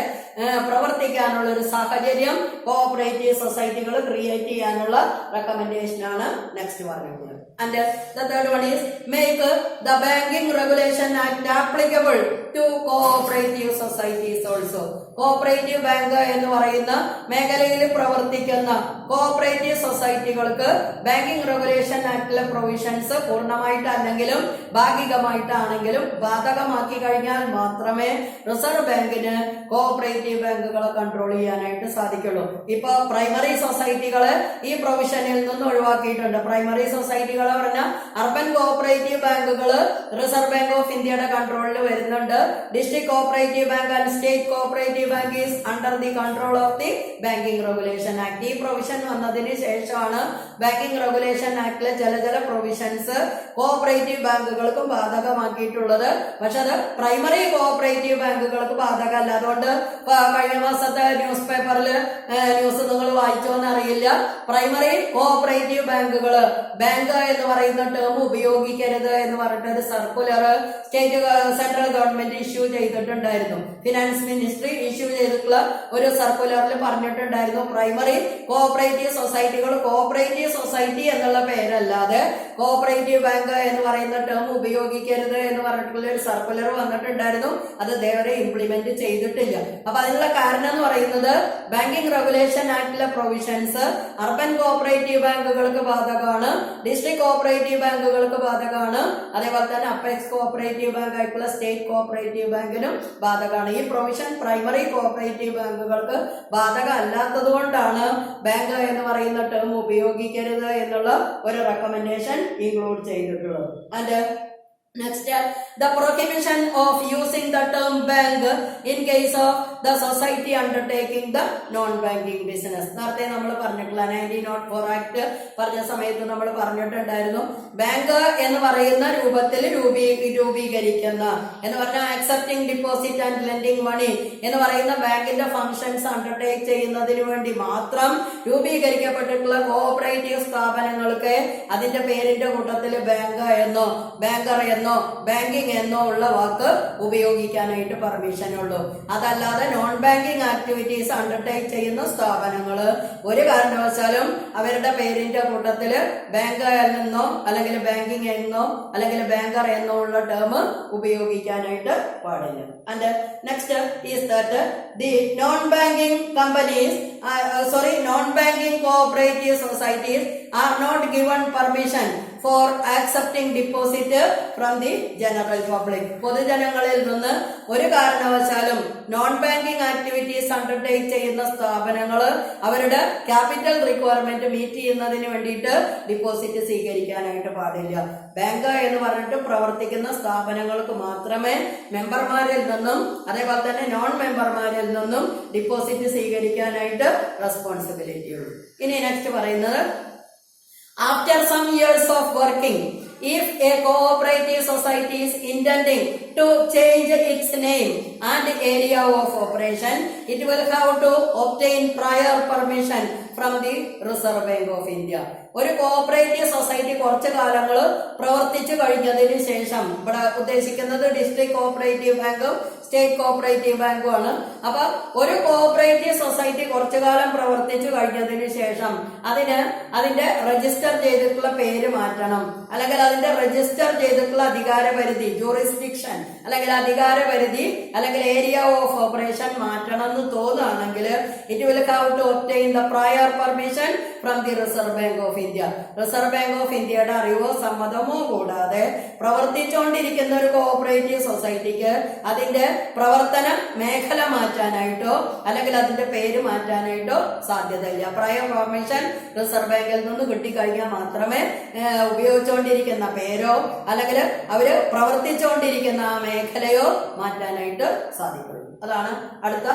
Speaker 1: പ്രവർത്തിക്കാനുള്ള ഒരു സാഹചര്യം കോഓപ്പറേറ്റീവ് സൊസൈറ്റികൾ ക്രിയേറ്റ് ചെയ്യാനുള്ള റെക്കമെൻഡേഷനാണ് നെക്സ്റ്റ് പറഞ്ഞിട്ടുള്ളത്. And the third one is make the Banking Regulation Act applicable to cooperative societies also. Cooperative bank എന്ന് പറയുന്ന മേഖലയിൽ പ്രവർത്തിക്കുന്ന കോഓപ്പറേറ്റീവ് സൊസൈറ്റികൾക്ക് ബാങ്കിംഗ് റെഗുലേഷൻ ആക്ടിലെ പ്രൊവിഷൻസ് പൂർണ്ണമായിട്ടല്ലെങ്കിലും ഭാഗികമായിട്ടാണെങ്കിലും ബാധകമാക്കി കഴിഞ്ഞാൽ മാത്രമേ റിസർവ് ബാങ്കിന് കോഓപ്പറേറ്റീവ് ബാങ്കുകളെ കൺട്രോൾ ചെയ്യാനായിട്ട് സാധിക്കുള്ളൂ. ഇപ്പൊ പ്രൈമറി സൊസൈറ്റികളെ ഈ പ്രൊവിഷനിൽ നിന്ന് ഒഴിവാക്കിയിട്ടുണ്ട്. പ്രൈമറി സൊസൈറ്റികളെ പറഞ്ഞാൽ അർബൻ കോഓപ്പറേറ്റീവ് ബാങ്കുകൾ റിസർവ് ബാങ്ക് ഓഫ് ഇന്ത്യയുടെ കൺട്രോളിൽ വരുന്നുണ്ട്. District cooperative bank and state cooperative bank is under the control of the banking regulation act. ഈ പ്രൊവിഷൻ വന്നതിന് ശേഷമാണ് ബാങ്കിംഗ് റെഗുലേഷൻ ആക്ടിലെ ചില പ്രൊവിഷൻസ് കോഓപ്പറേറ്റീവ് ബാങ്കുകൾക്കും ബാധകമാക്കിയിട്ടുള്ളത്. പക്ഷെ അത് പ്രൈമറി കോഓപ്പറേറ്റീവ് ബാങ്കുകൾക്ക് ബാധകമല്ല. അതുകൊണ്ട് കഴിഞ്ഞ മാസത്തെ ന്യൂസ് പേപ്പറിൽ ന്യൂസ് നിങ്ങൾ വായിച്ചോന്ന് അറിയില്ല, പ്രൈമറി കോഓപ്പറേറ്റീവ് ബാങ്കുകള് ബാങ്ക് എന്ന് പറയുന്ന ടേം ഉപയോഗിക്കരുത് എന്ന് പറഞ്ഞിട്ട് ഒരു സർക്കുലർ സെൻട്രൽ ഗവൺമെന്റ് ഇഷ്യൂ ചെയ്തിട്ടുണ്ടായിരുന്നു. ഫിനാൻസ് മിനിസ്ട്രി ഇഷ്യൂ ചെയ്തിട്ടുള്ള ഒരു സർക്കുലറിൽ പറഞ്ഞിട്ടുണ്ടായിരുന്നു പ്രൈമറി കോഓപ്പറേറ്റീവ് സൊസൈറ്റികൾ കോഓപ്പറേറ്റീവ് സൊസൈറ്റി എന്നുള്ള പേരല്ലാതെ കോഓപ്പറേറ്റീവ് ബാങ്ക് എന്ന് പറയുന്ന ടേം ഉപയോഗിക്കരുത് എന്ന് പറഞ്ഞിട്ടുള്ള ഒരു സർക്കുലർ വന്നിട്ടുണ്ടായിരുന്നു. അത് ഇതേവരെ ഇംപ്ലിമെന്റ് ചെയ്തിട്ടില്ല. അപ്പൊ അതിനുള്ള കാരണം എന്ന് പറയുന്നത് ബാങ്കിംഗ് റെഗുലേഷൻ ആക്ടിലെ പ്രൊവിഷൻസ് അർബൻ കോഓപ്പറേറ്റീവ് ബാങ്കുകൾക്ക് ബാധകമാണ്, ഡിസ്ട്രിക്ട് കോഓപ്പറേറ്റീവ് ബാങ്കുകൾക്ക് ബാധകമാണ്, അതേപോലെ തന്നെ അപ്പെക്സ് കോഓപ്പറേറ്റീവ് ബാങ്ക് ആയിട്ടുള്ള സ്റ്റേറ്റ് കോഓപ്പറേറ്റീവ് ബാങ്കിനും ബാധകമാണ്. ഈ പ്രൊവിഷൻ പ്രൈമറി കോഓപ്പറേറ്റീവ് ബാങ്കുകൾക്ക് ബാധക അല്ലാത്തത് കൊണ്ടാണ് ബാങ്ക് എന്ന് പറയുന്ന ടേം ഉപയോഗിക്കരുത് എന്നുള്ള ഒരു റെക്കമെൻഡേഷൻ ഇൻക്ലൂഡ് ചെയ്തിട്ടുള്ളത്. And next, the prohibition of using the term bank in case of the society undertaking the non-banking business. നേരത്തെ നമ്മൾ പറഞ്ഞിട്ടുള്ള 1904 ആക്ട് പറഞ്ഞ സമയത്ത് നമ്മൾ പറഞ്ഞിട്ടുണ്ടായിരുന്നു ബാങ്ക് എന്ന് പറയുന്ന രൂപത്തിൽ രൂപീകരിക്കുന്ന എന്ന് പറഞ്ഞാൽ accepting deposit and lending money എന്ന് പറയുന്ന ബാങ്കിന്റെ ഫംഗ്ഷൻസ് അണ്ടർടേക്ക് ചെയ്യുന്നതിന് വേണ്ടി മാത്രം രൂപീകരിക്കപ്പെട്ടിട്ടുള്ള കോഓപ്പറേറ്റീവ് സ്ഥാപനങ്ങൾക്ക് അതിന്റെ പേരിന്റെ കൂട്ടത്തിൽ ബാങ്ക് എന്നോ ബാങ്കർ എന്നോ ബാങ്കിങ് എന്നോ ഉള്ള വാക്ക് ഉപയോഗിക്കാനായിട്ട് പെർമിഷൻ ഉള്ളൂ. അതല്ലാതെ നോൺ ബാങ്കിങ് ആക്ടിവിറ്റീസ് അണ്ടർടേക്ക് ചെയ്യുന്ന സ്ഥാപനങ്ങൾ ഒരു കാരണവശാലും അവരുടെ പേരിന്റെ കൂട്ടത്തില് ബാങ്ക് എന്നോ അല്ലെങ്കിൽ ബാങ്കിങ് എന്നോ അല്ലെങ്കിൽ ബാങ്കർ എന്നോ ഉള്ള ടേം ഉപയോഗിക്കാനായിട്ട് പാടില്ല. And next is that the non banking companies non-banking cooperative societies are not given permission for accepting deposit from the general public. പൊതുജനങ്ങളിൽ നിന്ന് ഒരു കാരണവശാലും നോൺ ബാങ്കിങ് ആക്ടിവിറ്റീസ് അണ്ടർടേക്ക് ചെയ്യുന്ന സ്ഥാപനങ്ങൾ അവരുടെ ക്യാപിറ്റൽ റിക്വയർമെന്റ് മീറ്റ് ചെയ്യുന്നതിന് വേണ്ടിയിട്ട് ഡിപ്പോസിറ്റ് സ്വീകരിക്കാനായിട്ട് പാടില്ല. ബാങ്ക് എന്ന് പറഞ്ഞിട്ട് പ്രവർത്തിക്കുന്ന സ്ഥാപനങ്ങൾക്ക് മാത്രമേ മെമ്പർമാരിൽ നിന്നും അതേപോലെ തന്നെ നോൺ മെമ്പർമാരിൽ നിന്നും ഡിപ്പോസിറ്റ് സ്വീകരിക്കാനായിട്ട് റെസ്പോൺസിബിലിറ്റി ഉള്ളൂ. ഇനി നെക്സ്റ്റ് പറയുന്നത് after some years of working, if a cooperative society is intending to change its name and area of operation, it will have to obtain prior permission from the Reserve Bank of India. ഒരു കോഓപ്പറേറ്റീവ് സൊസൈറ്റി കുറച്ചു കാലങ്ങൾ പ്രവർത്തിച്ചു കഴിഞ്ഞതിന് ശേഷം, ഇവിടെ ഉദ്ദേശിക്കുന്നത് ഡിസ്ട്രിക്ട് കോഓപ്പറേറ്റീവ് ബാങ്കും സ്റ്റേറ്റ് കോഓപ്പറേറ്റീവ് ബാങ്കും ആണ്. അപ്പൊ ഒരു കോഓപ്പറേറ്റീവ് സൊസൈറ്റി കുറച്ചു കാലം പ്രവർത്തിച്ചു കഴിഞ്ഞതിന് ശേഷം അതിന്റെ രജിസ്റ്റർ ചെയ്തിട്ടുള്ള പേര് മാറ്റണം, അല്ലെങ്കിൽ അതിന്റെ രജിസ്റ്റർ ചെയ്തിട്ടുള്ള അധികാരപരിധി ജൂറിസ്ഡിക്ഷൻ അല്ലെങ്കിൽ അധികാരപരിധി അല്ലെങ്കിൽ ഏരിയ ഓഫ് ഓപ്പറേഷൻ മാറ്റണം എന്ന് തോന്നുകയാണെങ്കിൽ it will have to obtain the prior permission from the Reserve bank of India. Reserve bank of ഇന്ത്യയുടെ അറിവോ സമ്മതമോ കൂടാതെ പ്രവർത്തിച്ചുകൊണ്ടിരിക്കുന്ന ഒരു കോഓപ്പറേറ്റീവ് സൊസൈറ്റിക്ക് അതിന്റെ പ്രവർത്തന മേഖല മാറ്റാനായിട്ടോ അല്ലെങ്കിൽ അതിന്റെ പേര് മാറ്റാനായിട്ടോ സാധ്യതയില്ല. പ്രയർ പെർമിഷൻ റിസർവ് ബാങ്കിൽ നിന്ന് കിട്ടിക്കഴിഞ്ഞാൽ മാത്രമേ ഉപയോഗിച്ചുകൊണ്ടിരിക്കുന്ന പേരോ അല്ലെങ്കിൽ അവര് പ്രവർത്തിച്ചുകൊണ്ടിരിക്കുന്ന ആ മേഖലയോ മാറ്റാനായിട്ട് സാധിക്കുള്ളൂ. അതാണ് അടുത്ത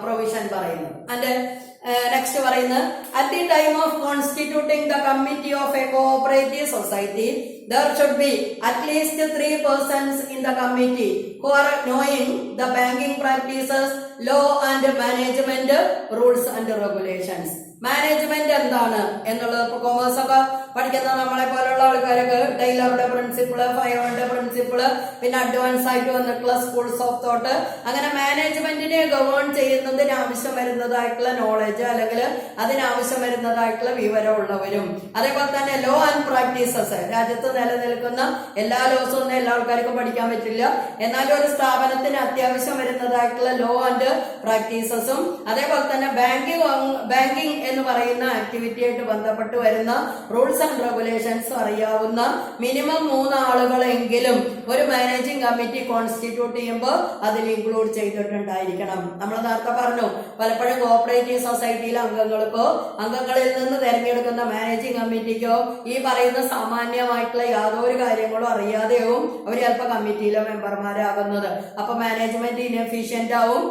Speaker 1: പ്രൊവിഷൻ പറയുന്നത്. ആൻഡ് നെക്സ്റ്റ് പറയുന്നത് at the time of constituting the committee of a cooperative society, there should be at least 3 persons in the committee who are knowing the banking practices, law and management rules and regulations. Management എന്താണ് എന്നുള്ളത് ഇപ്പൊ കൊമേഴ്സ് ഒക്കെ പഠിക്കുന്ന നമ്മളെ പോലുള്ള ആൾക്കാർക്ക് ടൈലറുടെ പ്രിൻസിപ്പിള്, ഫയോണിന്റെ പ്രിൻസിപ്പിള്, പിന്നെ അഡ്വാൻസ് ആയിട്ട് വന്നിട്ടുള്ള സ്കൂൾസ് ഓഫ് തോട്ട്, അങ്ങനെ മാനേജ്മെന്റിനെ ഗവേൺ ചെയ്യുന്നതിന് ആവശ്യം വരുന്നതായിട്ടുള്ള നോളജ് അല്ലെങ്കിൽ അതിനാവശ്യം വരുന്നതായിട്ടുള്ള വിവരമുള്ളവരും, അതേപോലെ തന്നെ ലോ ആൻഡ് പ്രാക്ടീസസ്, രാജ്യത്ത് നിലനിൽക്കുന്ന എല്ലാ ലോസും ഒന്നും എല്ലാ ആൾക്കാർക്കും പഠിക്കാൻ പറ്റില്ല, എന്നാലും ഒരു സ്ഥാപനത്തിന് അത്യാവശ്യം വരുന്നതായിട്ടുള്ള ലോ ആൻഡ് പ്രാക്ടീസസും അതേപോലെ തന്നെ ബാങ്കിങ് എന്ന് പറയുന്ന ആക്ടിവിറ്റിയായിട്ട് ബന്ധപ്പെട്ട് വരുന്ന റൂൾസ് ആൻഡ് റെഗുലേഷൻസ് അറിയാവുന്ന മിനിമം 3 ആളുകളെങ്കിലും ഒരു മാനേജിംഗ് കമ്മിറ്റി കോൺസ്റ്റിറ്റ്യൂട്ട് ചെയ്യുമ്പോൾ അതിൽ ഇൻക്ലൂഡ് ചെയ്തിട്ടുണ്ടായിരിക്കണം. നമ്മൾ നേരത്തെ പറഞ്ഞു, പലപ്പോഴും കോഓപ്പറേറ്റീവ് സൊസൈറ്റിയിലെ അംഗങ്ങളിൽ നിന്ന് തെരഞ്ഞെടുക്കുന്ന മാനേജിംഗ് കമ്മിറ്റിക്കോ ഈ പറയുന്ന സാമാന്യമായിട്ടുള്ള യാതൊരു കാര്യങ്ങളും അറിയാതെയാവും അവർ ചിലപ്പോൾ കമ്മിറ്റിയിലെ മെമ്പർമാരാകുന്നത്. അപ്പൊ മാനേജ്മെന്റ് ഇൻഎഫിഷ്യന്റ് ആവും,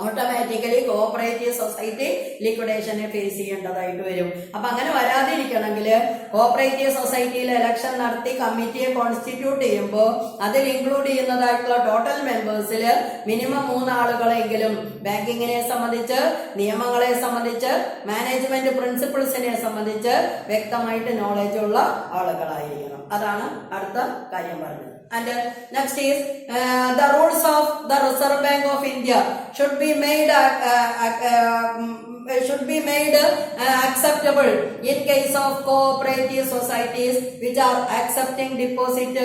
Speaker 1: ഓട്ടോമാറ്റിക്കലി കോഓപ്പറേറ്റീവ് സൊസൈറ്റി ലിക്വിഡേഷനെ ഫേസ് ചെയ്യേണ്ടതായിട്ട് വരും. അപ്പൊ അങ്ങനെ വരാതിരിക്കണമെങ്കിൽ കോഓപ്പറേറ്റീവ് സൊസൈറ്റിയിൽ ഇലക്ഷൻ നടത്തി കമ്മിറ്റിയെ കോൺസ്റ്റിറ്റ്യൂട്ട് ചെയ്യുമ്പോൾ അതിൽ ഇൻക്ലൂഡ് ചെയ്യുന്നതായിട്ടുള്ള ടോട്ടൽ മെമ്പേഴ്സിൽ മിനിമം 3 ആളുകളെങ്കിലും ബാങ്കിങ്ങിനെ സംബന്ധിച്ച്, നിയമങ്ങളെ സംബന്ധിച്ച്, മാനേജ്മെന്റ് പ്രിൻസിപ്പിൾസിനെ സംബന്ധിച്ച് വ്യക്തമായിട്ട് നോളജ് ഉള്ള ആളുകളായിരിക്കണം. അതാണ് അടുത്ത കാര്യം പറഞ്ഞത്. And next is the rules of the Reserve Bank of India should be made acceptable in case of cooperative societies which are accepting deposit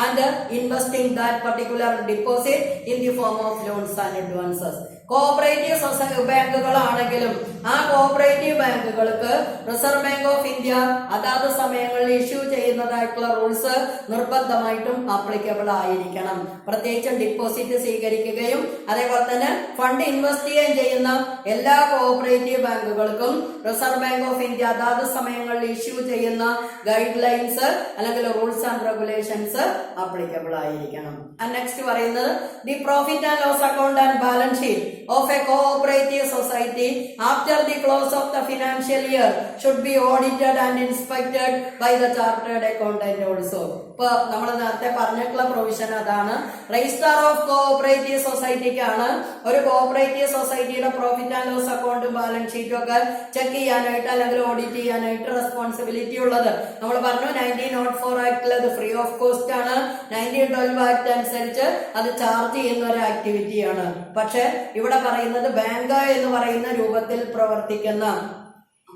Speaker 1: and investing that particular deposit in the form of loans and advances. Cooperative society ബാങ്കുകളാണെങ്കിലും ആ കോഓപ്പറേറ്റീവ് ബാങ്കുകൾക്ക് റിസർവ് ബാങ്ക് ഓഫ് ഇന്ത്യ അതാത് സമയങ്ങളിൽ ഇഷ്യൂ ചെയ്യുന്നതായിട്ടുള്ള റൂൾസ് നിർബന്ധമായിട്ടും ആപ്ലിക്കബിൾ ആയിരിക്കണം. പ്രത്യേകിച്ചും ഡിപ്പോസിറ്റ് സ്വീകരിക്കുകയും അതേപോലെ തന്നെ ഫണ്ട് ഇൻവെസ്റ്റ് ചെയ്യുകയും ചെയ്യുന്ന എല്ലാ കോഓപ്പറേറ്റീവ് ബാങ്കുകൾക്കും റിസർവ് ബാങ്ക് ഓഫ് ഇന്ത്യ അതാത് സമയങ്ങളിൽ ഇഷ്യൂ ചെയ്യുന്ന ഗൈഡ് ലൈൻസ് അല്ലെങ്കിൽ റൂൾസ് ആൻഡ് റെഗുലേഷൻസ് ആപ്ലിക്കബിൾ ആയിരിക്കണം. നെക്സ്റ്റ് പറയുന്നത് the profit and loss account and balance sheet of a cooperative society after the close of the financial year should be audited and inspected by the chartered accountant also. ഇപ്പൊ നമ്മൾ നേരത്തെ പറഞ്ഞിട്ടുള്ള പ്രൊവിഷൻ അതാണ്. രജിസ്ട്രാർ ഓഫ് കോഓപ്പറേറ്റീവ് സൊസൈറ്റിക്കാണ് ഒരു കോഓപ്പറേറ്റീവ് സൊസൈറ്റിയുടെ പ്രോഫിറ്റ് ആൻഡ് ലോസ് അക്കൗണ്ടും ബാലൻസ് ഷീറ്റും ഒക്കെ ചെക്ക് ചെയ്യാനായിട്ട് അല്ലെങ്കിൽ ഓഡിറ്റ് ചെയ്യാനായിട്ട് റെസ്പോൺസിബിലിറ്റി ഉള്ളത്. നമ്മൾ പറഞ്ഞു 1904 ആക്ടിൽ അത് ഫ്രീ ഓഫ് കോസ്റ്റ് ആണ്. 1912 ആക്ട് അനുസരിച്ച് അത് ചാർജ് ചെയ്യുന്ന ഒരു ആക്ടിവിറ്റിയാണ്. പക്ഷെ ഇവിടെ പറയുന്നത് ബാങ്ക് എന്ന് പറയുന്ന രൂപത്തിൽ പ്രവർത്തിക്കുന്ന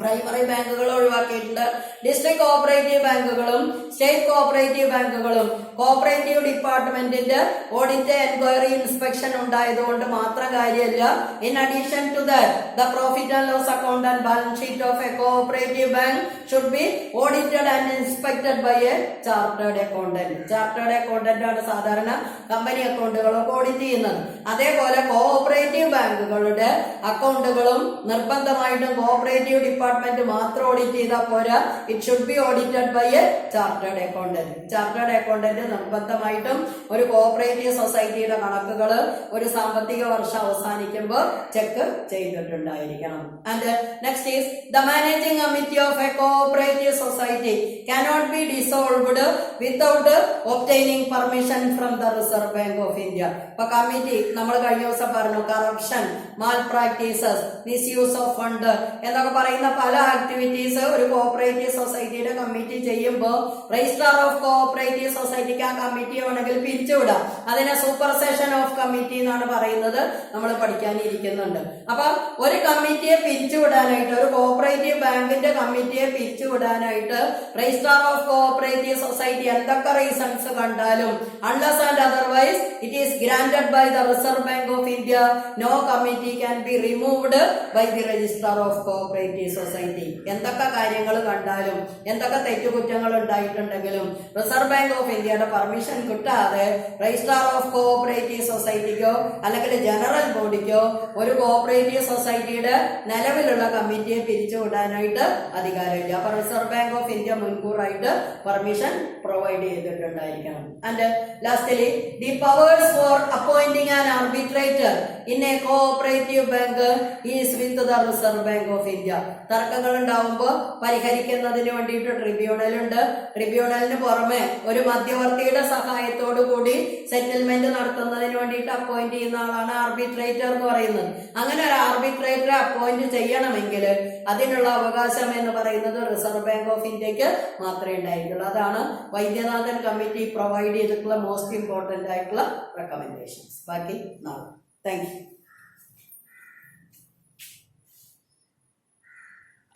Speaker 1: പ്രൈമറി ബാങ്കുകൾ ഒഴിവാക്കിയിട്ടുണ്ട്. ഡിസ്ട്രിക്ട് കോഓപ്പറേറ്റീവ് ബാങ്കുകളും സ്റ്റേറ്റ് കോഓപ്പറേറ്റീവ് ബാങ്കുകളും കോഓപ്പറേറ്റീവ് ഡിപ്പാർട്ട്മെന്റിന്റെ ഓഡിറ്റ്, എൻക്വയറി, ഇൻസ്പെക്ഷൻ ഉണ്ടായതുകൊണ്ട് മാത്രം കാര്യമില്ല. In addition to that the profit and loss account and balance sheet of a cooperative bank should be audited and inspected by a chartered accountant. Chartered accountant ആണ് സാധാരണ കമ്പനി അക്കൗണ്ടുകളൊക്കെ ഓഡിറ്റ് ചെയ്യുന്നത്. അതേപോലെ കോഓപ്പറേറ്റീവ് ബാങ്കുകളുടെ അക്കൗണ്ടുകളും നിർബന്ധമായിട്ടും കോഓപ്പറേറ്റീവ് ഡിപ്പാർട്ട്മെന്റ് മാത്രം ഓഡിറ്റ് ചെയ്താൽ പോരാ. It should be audited by a chartered accountant. Chartered accountant നിർബന്ധമായിട്ടും ഒരു കോഓപ്പറേറ്റീവ് സൊസൈറ്റിയുടെ കണക്കുകൾ ഒരു സാമ്പത്തിക വർഷം അവസാനിക്കുമ്പോൾ ചെക്ക് ചെയ്തിട്ടുണ്ടായിരിക്കണം. And next is the managing committee of a cooperative society cannot be dissolved without obtaining permission from the Reserve Bank of India. ഇപ്പൊ കമ്മിറ്റി നമ്മൾ കഴിഞ്ഞ ദിവസം പറഞ്ഞു, corruption, Mal practices, misuse of fund എന്നൊക്കെ പറയുന്ന പല ആക്ടിവിറ്റീസ് ഒരു കോഓപ്പറേറ്റീവ് സൊസൈറ്റിയുടെ കമ്മിറ്റി ചെയ്യുമ്പോൾ രജിസ്ട്രാർ ഓഫ് കോഓപ്പറേറ്റീവ് സൊസൈറ്റിക്ക് ആ കമ്മിറ്റി വേണമെങ്കിൽ പിരിച്ചുവിടാം. അതിനെ സൂപ്പർസെഷൻ ഓഫ് കമ്മിറ്റി എന്നാണ് പറയുന്നത്. നമ്മൾ പഠിക്കാനിരിക്കുന്നുണ്ട്. അപ്പൊ ഒരു കമ്മിറ്റിയെ പിരിച്ചുവിടാനായിട്ട്, ഒരു കോഓപ്പറേറ്റീവ് ബാങ്കിന്റെ കമ്മിറ്റിയെ പിരിച്ചുവിടാനായിട്ട് രജിസ്ട്രാർ ഓഫ് കോഓപ്പറേറ്റീവ് സൊസൈറ്റി എന്തൊക്കെ റീസൺസ് കണ്ടാലും unless and otherwise it is granted by the reserve bank of India, no committee can be removed by the registrar of cooperative society. എന്തൊക്കെ കാര്യങ്ങൾ കണ്ടാലും എന്തൊക്കെ തെറ്റുകുറ്റങ്ങൾ ഉണ്ടായിട്ടുണ്ടെങ്കിലും റിസർവ് ബാങ്ക് ഓഫ് ഇന്ത്യയുടെ പെർമിഷൻ കിട്ടാതെ രജിസ്ട്രാർ ഓഫ് കോഓപ്പറേറ്റീവ് സൊസൈറ്റിക്കോ അല്ലെങ്കിൽ ജനറൽ ബോഡിക്കോ ഒരു കോഓപ്പറേറ്റീവ് സൊസൈറ്റിയുടെ നിലവിലുള്ള കമ്മിറ്റിയെ പിരിച്ചുവിടാനായിട്ട് അധികാരമില്ല. അപ്പൊ റിസർവ് ബാങ്ക് ഓഫ് ഇന്ത്യ മുൻകൂറായിട്ട് പെർമിഷൻ പ്രൊവൈഡ് ചെയ്തിട്ടുണ്ടായിരിക്കണം. And lastly the powers for appointing an arbitrator in a cooperative bank is with the reserve bank of India. തർക്കങ്ങൾ ഉണ്ടാവുമ്പോൾ പരിഹരിക്കുന്നതിന് വേണ്ടിയിട്ട് ട്രിബ്യൂണൽ ഉണ്ട്. ട്രിബ്യൂണലിന് പുറമെ ഒരു മധ്യവർത്തിയുടെ സഹായത്തോടു കൂടി സെറ്റിൽമെന്റ് നടത്തുന്നതിന് വേണ്ടിയിട്ട് അപ്പോയിന്റ് ചെയ്യുന്ന ആളാണ് ആർബിട്രേറ്റർ എന്ന് പറയുന്നത്. അങ്ങനെ ഒരു ആർബിട്രേറ്ററെ അപ്പോയിന്റ് ചെയ്യണമെങ്കിൽ അതിനുള്ള അവകാശം എന്ന് പറയുന്നത് റിസർവ് ബാങ്ക് ഓഫ് ഇന്ത്യക്ക് മാത്രമേ ഉണ്ടായിട്ടുള്ളൂ. അതാണ് വൈദ്യനാഥൻ കമ്മിറ്റി പ്രൊവൈഡ് ചെയ്തിട്ടുള്ള മോസ്റ്റ് ഇമ്പോർട്ടന്റ് ആയിട്ടുള്ള റെക്കമെൻഡേഷൻസ്. ബാക്കി നാളെ. Thank you.